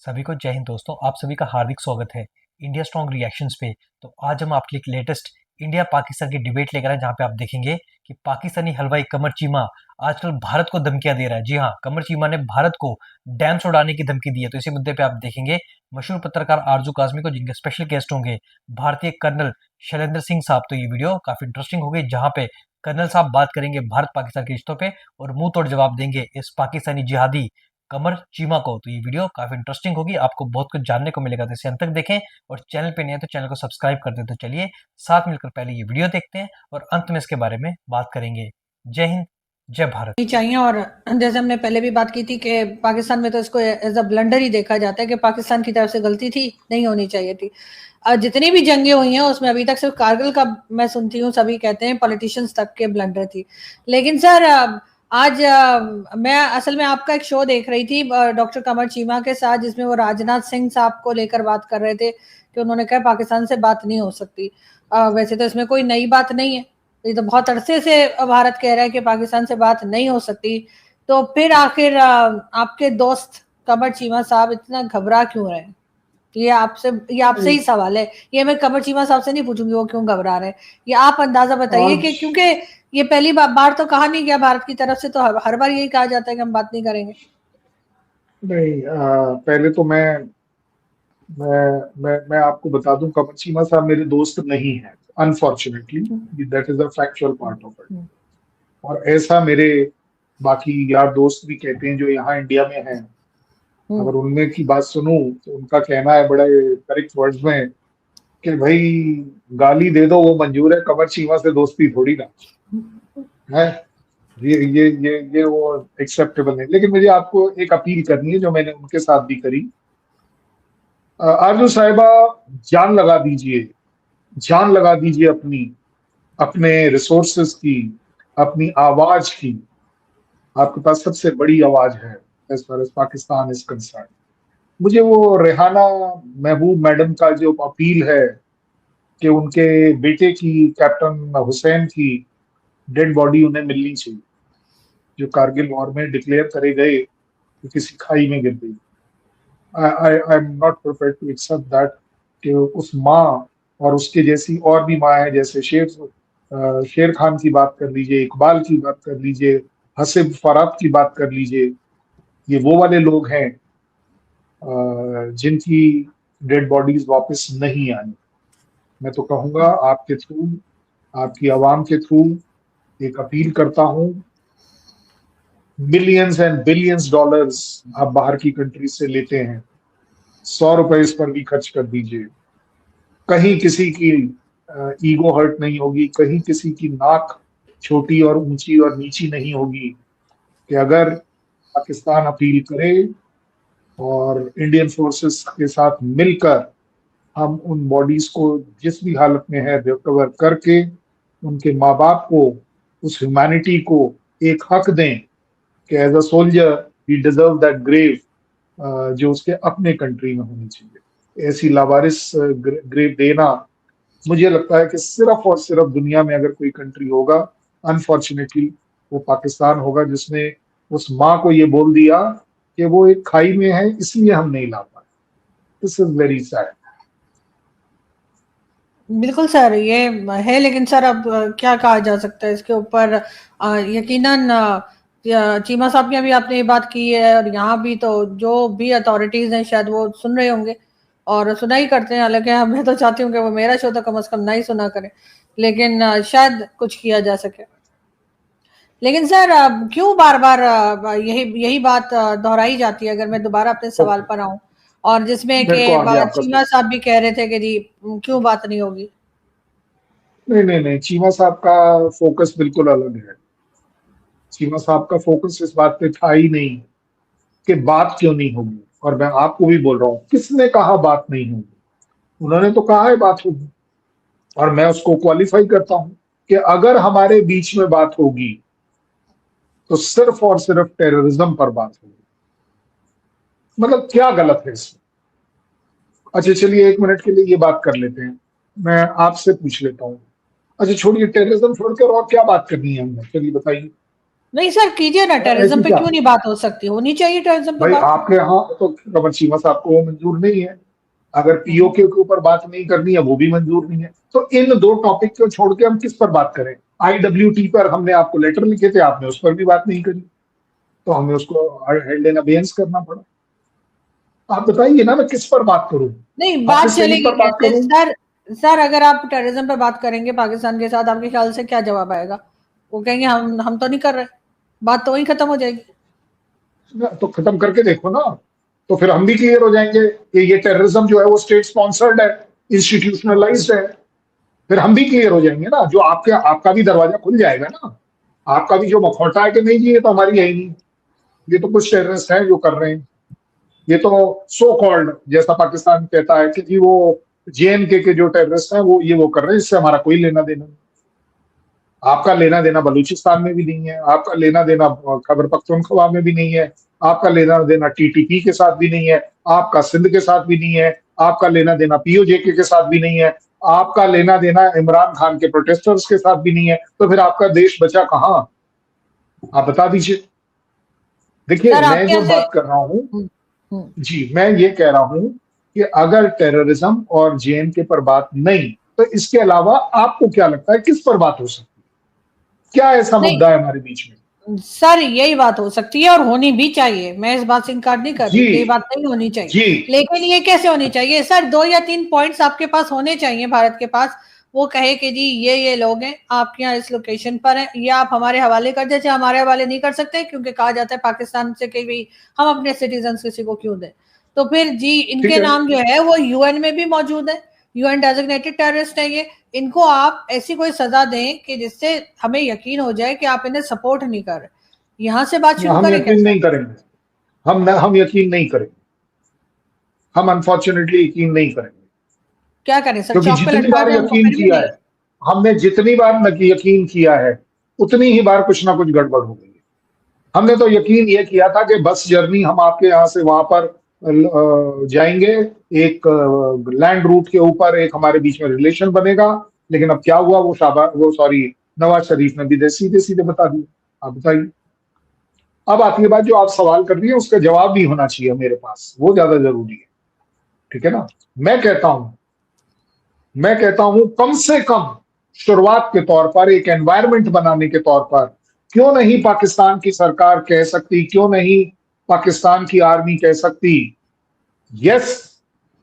सभी को जय हिंद दोस्तों। आप सभी का हार्दिक स्वागत है इंडिया स्ट्रॉन्ग रिएक्शंस पे। तो आज हम आपके लिए लेटेस्ट इंडिया पाकिस्तान की डिबेट लेकर आए, जहां पे आप देखेंगे कि पाकिस्तानी हलवाई कमर चीमा आजकल भारत को धमकियां दे रहा है। जी हाँ, कमर चीमा ने भारत को डैम्स उड़ाने की धमकी दी है। तो इसी मुद्दे पे आप देखेंगे मशहूर पत्रकार आरजू काजमी को, जिनके स्पेशल गेस्ट होंगे भारतीय कर्नल शैलेंद्र सिंह साहब। तो ये वीडियो काफी इंटरेस्टिंग होगी, जहां पे कर्नल साहब बात करेंगे भारत पाकिस्तान के रिश्तों पे और मुंह तोड़ जवाब देंगे इस पाकिस्तानी जिहादी कमर चीमा को। तो ये वीडियो काफी इंटरेस्टिंग होगी, आपको बहुत कुछ जानने को मिलेगा। तो इसे अंत तक देखें और चैनल पे नए हैं तो चैनल को सब्सक्राइब कर दें। तो चलिए साथ मिलकर पहले ये वीडियो देखते हैं और अंत में इसके बारे में बात करेंगे। जय हिंद, जय भारत। नहीं चाहिए। और जैसे हमने पहले भी बात की थी कि पाकिस्तान में तो इसको एज अ ब्लंडर ही देखा जाता है कि पाकिस्तान की तरफ से गलती थी, नहीं होनी चाहिए थी। जितनी भी जंगें हुई हैं उसमें अभी तक सिर्फ कारगिल का मैं सुनती हूँ, सभी कहते हैं पॉलिटिशियंस तक के ब्लंडर थी। लेकिन सर आज मैं असल में आपका एक शो देख रही थी डॉक्टर कमर चीमा के साथ, जिसमें वो राजनाथ सिंह साहब को लेकर बात कर रहे थे कि उन्होंने कहा पाकिस्तान से बात नहीं हो सकती। वैसे तो इसमें कोई नई बात नहीं है, ये तो बहुत अरसे से भारत कह रहा है कि पाकिस्तान से बात नहीं हो सकती। तो फिर आखिर आपके दोस्त कमर चीमा साहब इतना घबरा क्यों रहे हैं? ये आपसे ही सवाल है। ये मैं कमर चीमा साहब से नहीं पूछूंगी वो क्यों घबरा रहे हैं, ये आप अंदाजा बताइए कि आज क्योंकि ये पहली बार तो कहा नहीं गया भारत की तरफ से, तो हर बार यही कहा जाता है कि हम बात नहीं करेंगे। नहीं पहले तो मैं आपको बता दूं, कमर चीमा साहब मेरे दोस्त नहीं है, unfortunately. That is the factual part of it. और ऐसा मेरे बाकी यार दोस्त भी कहते हैं जो यहाँ इंडिया में हैं। अगर उनमें की बात सुनूं तो उनका कहना है बड़े करेक्ट वर्ड्स में कि भाई गाली दे दो वो मंजूर है, कमर चीमा से दोस्ती थोड़ी ना है। ये वो एक्सेप्टेबल नहीं। लेकिन मुझे आपको एक अपील करनी है जो मैंने उनके साथ भी करी। आरजू साहिबा, जान लगा दीजिए, जान लगा दीजिए अपनी, अपने रिसोर्सेस की, अपनी आवाज की। आपके पास सबसे बड़ी आवाज है as far as Pakistan is concern. मुझे वो रेहाना महबूब मैडम का जो अपील है कि उनके बेटे की, कैप्टन हुसैन की डेड बॉडी उन्हें मिलनी चाहिए, जो कारगिल वॉर में डिक्लेयर करे गए कि किसी खाई में गिर गई। I am not prepared to accept that कि उस माँ और उसके जैसी और भी माँ है, जैसे शेर खान की बात कर लीजिए, इकबाल की बात कर लीजिए, हसीब फरात की बात कर लीजिए। ये वो वाले लोग हैं जिनकी डेड बॉडीज वापस नहीं आनी। मैं तो कहूंगा आपके थ्रू, आपकी आवाम के थ्रू एक अपील करता हूं, मिलियंस एंड बिलियंस डॉलर्स आप बाहर की कंट्री से लेते हैं, 100 रुपए इस पर भी खर्च कर दीजिए। कहीं किसी की ईगो हर्ट नहीं होगी, कहीं किसी की नाक छोटी और ऊंची और नीची नहीं होगी कि अगर पाकिस्तान अपील करे और इंडियन फोर्सेस के साथ मिलकर हम उन बॉडीज को जिस भी हालत में है रिकवर करके उनके माँ बाप को, उस ह्यूमैनिटी को एक हक दें कि as a soldier he deserve that grave जो उसके अपने कंट्री में होनी चाहिए। ऐसी लावारिस ग्रेव देना, मुझे लगता है कि सिर्फ और सिर्फ दुनिया में अगर कोई कंट्री होगा, अनफॉर्चुनेटली वो पाकिस्तान होगा, जिसने उस माँ को ये बोल दिया कि वो एक खाई में है इसलिए हम नहीं ला पाए। This is very sad. बिल्कुल सर, ये है। लेकिन सर अब क्या कहा जा सकता है इसके ऊपर? यकीनन चीमा साहब की अभी आपने ये बात की है, और यहाँ भी तो जो भी अथॉरिटीज हैं शायद वो सुन रहे होंगे और सुना ही करते हैं। हालांकि मैं तो चाहती हूँ कि वो मेरा शो तो कम से कम ना ही सुना करें, लेकिन शायद कुछ किया जा सके। लेकिन सर क्यों बार बार यही यही बात दोहराई जाती है? अगर मैं दोबारा अपने सवाल पर आऊं, और जिसमें मेरे को आ गया आपका चीमा सवाल। साहब भी कह रहे थे कि जी क्यों बात नहीं होगी। नहीं नहीं नहीं, चीमा साहब का फोकस बिल्कुल अलग है। चीमा साहब का फोकस इस बात पे था ही नहीं कि बात क्यों नहीं होगी। और मैं आपको भी बोल रहा हूँ, किसने कहा बात नहीं होगी? उन्होंने तो कहा है बात होगी, और मैं उसको क्वालिफाई करता हूं कि अगर हमारे बीच में बात होगी तो सिर्फ और सिर्फ टेररिज्म पर बात होगी। मतलब क्या गलत है इसमें? अच्छा चलिए, एक मिनट के लिए ये बात कर लेते हैं। मैं आपसे पूछ लेता हूँ, अच्छा छोड़िए टेररिज्म छोड़कर और क्या बात करनी है हमने, चलिए बताइए। नहीं सर, कीजिए ना, टेररिज्म ऐसी पे क्या क्यों नहीं बात हो सकती, होनी चाहिए टेररिज्म पे भाई, बात। आपके यहाँ तो कमर चीमा साहब को वो मंजूर नहीं है, अगर हम्म, पीओके के ऊपर बात नहीं करनी है वो भी मंजूर नहीं है, तो इन दो टॉपिक को छोड़ के हम किस पर बात करें? IWT पर हमने आपको लेटर लिखे थे, आपने उस पर भी बात नहीं करी, तो हमें उसको हेल्ड इन अबेयंस करना पड़ा। आप बताइए ना, मैं किस पर बात करूं? नहीं बात हाफिज सईद चलेगी पर बात कैसे करूं? सर? सर अगर आप टेररिज्म पे बात करेंगे पाकिस्तान के साथ, आपके ख्याल से क्या जवाब आएगा? वो कहेंगे हम तो नहीं कर रहे, बात तो वहीं खत्म हो जाएगी। तो खत्म करके देखो ना, तो फिर हम भी क्लियर हो जाएंगे कि ये टेररिज्म जो है वो स्टेट स्पॉन्सर्ड है, इंस्टीट्यूशनलाइज्ड है। फिर हम भी क्लियर हो जाएंगे ना, जो आपका भी दरवाजा खुल जाएगा ना, आपका भी जो मखौटा है कि नहीं जी ये तो हमारी है ही नहीं, ये तो कुछ टेररिस्ट हैं जो कर रहे हैं, ये तो सो कॉल्ड, जैसा पाकिस्तान कहता है कि जी वो JNK के जो टेररिस्ट हैं वो कर रहे हैं, इससे हमारा कोई लेना देना नहीं। आपका लेना देना बलूचिस्तान में भी नहीं है, आपका लेना देना खैबर पख्तूनख्वा में भी नहीं है, आपका लेना देना TTP के साथ भी नहीं है, आपका सिंध के साथ भी नहीं है, आपका लेना देना POJK के साथ भी नहीं है, आपका लेना देना इमरान खान के प्रोटेस्टर्स के साथ भी नहीं है, तो फिर आपका देश बचा कहाँ? आप बता दीजिए। देखिए सर मैं आपके जो यहाँ से बात कर रहा हूँ, हम्म, हम्म, जी मैं ये कह रहा हूँ कि अगर टेररिज्म और JNK पर बात नहीं, तो इसके अलावा आपको क्या लगता है किस पर बात हो सकती है? क्या ऐसा नहीं मुद्दा है हमारे बीच में? सर, यही बात हो सकती है और होनी भी चाहिए, मैं इस बात से इनकार नहीं कर जी रही कि ये बात नहीं होनी चाहिए। जी लेकिन ये कैसे होनी चाहिए सर? 2 या 3 पॉइंट्स आपके पास होने चाहिए, भारत के पास। वो कहे कि जी ये लोग हैं, आपके यहाँ इस लोकेशन पर हैं, ये आप हमारे हवाले कर, जैसे हमारे हवाले नहीं कर सकते क्योंकि कहा जाता है पाकिस्तान से कि भाई हम अपने सिटीजन किसी को क्यों दें। तो फिर जी ठीक इनके है, नाम जो है वो UN में भी मौजूद है, UN डेजिग्नेटेड टेररिस्ट है ये। इनको आप ऐसी कोई सजा दें कि जिससे हमें यकीन हो जाए कि आप इन्हें सपोर्ट नहीं कर रहे। यहाँ से बात शुरू हम करें क्या यकीन सर? नहीं करेंगे, हम यकीन नहीं करेंगे, हम अनफॉर्चुनेटली यकीन नहीं करेंगे, क्या करें सर, क्योंकि चौक पे जितनी लटका बार दें उनको यकीन फिर भी किया नहीं? है, हमने जितनी बार यकीन किया है उतनी ही बार कुछ ना कुछ गड़बड़ हो गई है। हमने तो यकीन ये किया था कि बस जर्नी हम आपके यहाँ से वहां पर जाएंगे, एक लैंड रूट के ऊपर एक हमारे बीच में रिलेशन बनेगा, लेकिन अब क्या हुआ, वो सॉरी नवाज शरीफ ने भी सीधे सीधे बता दिया। आप बताइए। अब आती है बात, जो आप सवाल कर रही है उसका जवाब भी होना चाहिए मेरे पास, वो ज्यादा जरूरी है, ठीक है ना? मैं कहता हूं कम से कम शुरुआत के तौर पर, एक एनवायरनमेंट बनाने के तौर पर, क्यों नहीं पाकिस्तान की सरकार कह सकती, क्यों नहीं पाकिस्तान की आर्मी कह सकती, yes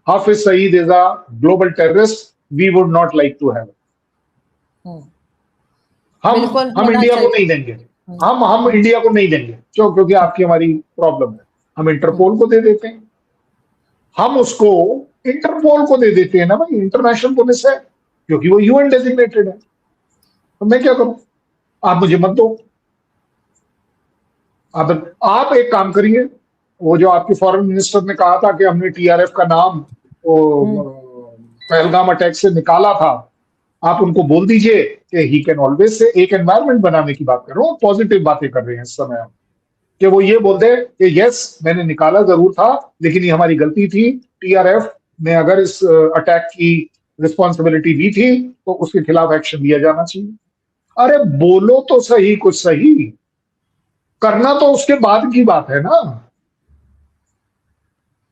Hafiz Saeed is a global terrorist, we would not like to have. Hmm, हम बिल्कुल हम होना इंडिया को चाहिए। नहीं देंगे, हम्म, हम इंडिया को नहीं देंगे, क्योंकि आपकी हमारी प्रॉब्लम है। हम हम्म, इंटरपोल को दे देते हैं, हम उसको इंटरपोल को दे देते हैं ना भाई, इंटरनेशनल पुलिस है, क्योंकि वो UN डेजिग्नेटेड है। तो मैं क्या करूं? आप मुझे मत दो। आप एक काम करिए, वो जो आपके फॉरेन मिनिस्टर ने कहा था कि हमने TRF का नाम वो हम्म, पहलगाम अटैक से निकाला था, आप उनको बोल दीजिए कि ही कैन ऑलवेज से, एक एनवायरनमेंट बनाने की बात कर रहा हूँ, पॉजिटिव बातें कर रहे हैं इस समय हम, कि वो ये बोल दे कि यस मैंने निकाला जरूर था, लेकिन ये हमारी गलती थी, TRF ने अगर इस अटैक की रिस्पॉन्सिबिलिटी दी थी तो उसके खिलाफ एक्शन लिया जाना चाहिए। अरे बोलो तो सही, कुछ सही करना तो उसके बाद की बात है ना।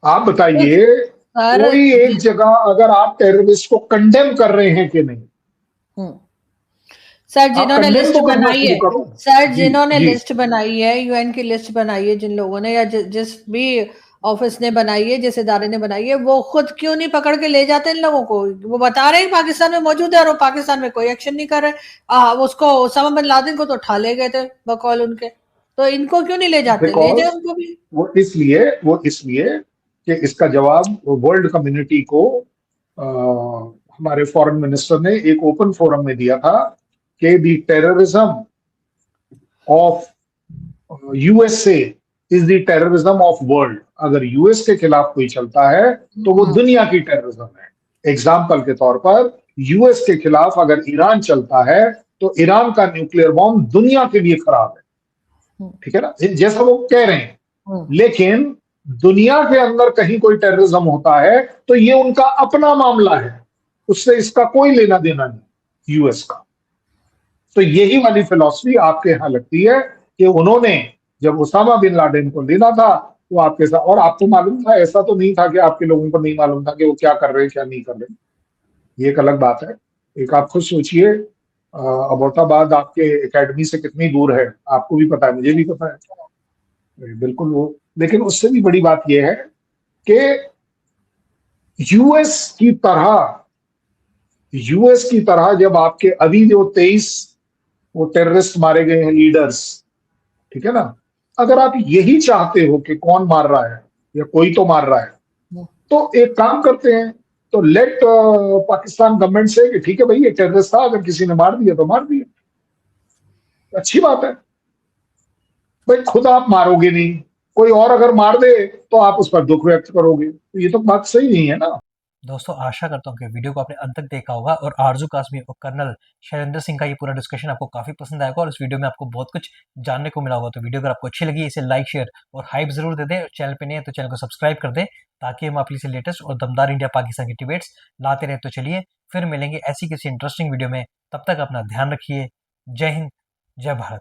आप तो बताइए, सर कोई एक जगह अगर आप टेररिस्ट को कंडेम कर रहे हैं कि नहीं? हम्म, सर आप जिन्होंने कंडेम लिस्ट तो करना बनाई शुरू है, करो। सर जी जिन्होंने जी लिस्ट बनाई है, UN की लिस्ट बनाई है जिन लोगों ने, या जिस भी ऑफिस ने बनाई है, जिस इदारे ने बनाई है, वो खुद क्यों नहीं पकड़ के ले जाते इन लोगों को? वो बता रहे हैं पाकिस्तान में मौजूद है और वो पाकिस्तान में कोई एक्शन नहीं कर रहे। उसको ओसामा बिन लादेन को तो उठा ले गए थे बकौल उनके, तो इनको क्यों नहीं ले जाते? ले बिकॉज जाए उनको भी। वो इसलिए कि इसका जवाब वर्ल्ड कम्युनिटी को हमारे फॉरेन मिनिस्टर ने एक ओपन फोरम में दिया था कि the terrorism of USA is the terrorism of world. अगर US के खिलाफ कोई चलता है तो वो दुनिया की टेररिज्म है। एग्जाम्पल के तौर पर, US के खिलाफ अगर ईरान चलता है तो ईरान का न्यूक्लियर बॉम्ब दुनिया के लिए खराब है, ठीक है ना, जैसा वो कह रहे हैं। लेकिन दुनिया के अंदर कहीं कोई टेररिज्म होता है तो ये उनका अपना मामला है, उससे इसका कोई लेना देना नहीं US का। तो यही वाली फिलॉसफी आपके यहां लगती है कि उन्होंने जब उसामा बिन लादेन को लेना था तो आपके साथ, और आपको मालूम था, ऐसा तो नहीं था कि आपके लोगों को नहीं मालूम था कि वो क्या कर रहे हैं क्या नहीं कर रहे, ये एक अलग बात है। एक आप खुद सोचिए, अबोटाबाद आपके एकेडमी से कितनी दूर है, आपको भी पता है, मुझे भी पता है, बिल्कुल वो। लेकिन उससे भी बड़ी बात यह है कि यूएस की तरह जब आपके अभी जो 23 वो टेररिस्ट मारे गए हैं लीडर्स, ठीक है ना, अगर आप यही चाहते हो कि कौन मार रहा है या कोई तो मार रहा है, तो एक काम करते हैं, तो लेट पाकिस्तान गवर्नमेंट से कि ठीक है भाई ये टेररिस्ट था, अगर किसी ने मार दिया तो मार दिया, अच्छी बात है। भाई खुद आप मारोगे नहीं, कोई और अगर मार दे तो आप उस पर दुख व्यक्त करोगे, तो ये तो बात सही नहीं है ना। दोस्तों आशा करता हूँ कि वीडियो को आपने अंत तक देखा होगा और आरजू कासमी और कर्नल शैलेंद्र सिंह का ये पूरा डिस्कशन आपको काफी पसंद आएगा और इस वीडियो में आपको बहुत कुछ जानने को मिला होगा। तो वीडियो अगर आपको अच्छी लगी इसे लाइक शेयर और हाइप जरूर दे दें। चैनल पे नहीं है तो चैनल को सब्सक्राइब कर दें ताकि हम आपके लिए लेटेस्ट और दमदार इंडिया पाकिस्तान की डिबेट्स लाते रहें। तो चलिए फिर मिलेंगे ऐसी किसी इंटरेस्टिंग वीडियो में, तब तक अपना ध्यान रखिए। जय हिंद, जय भारत।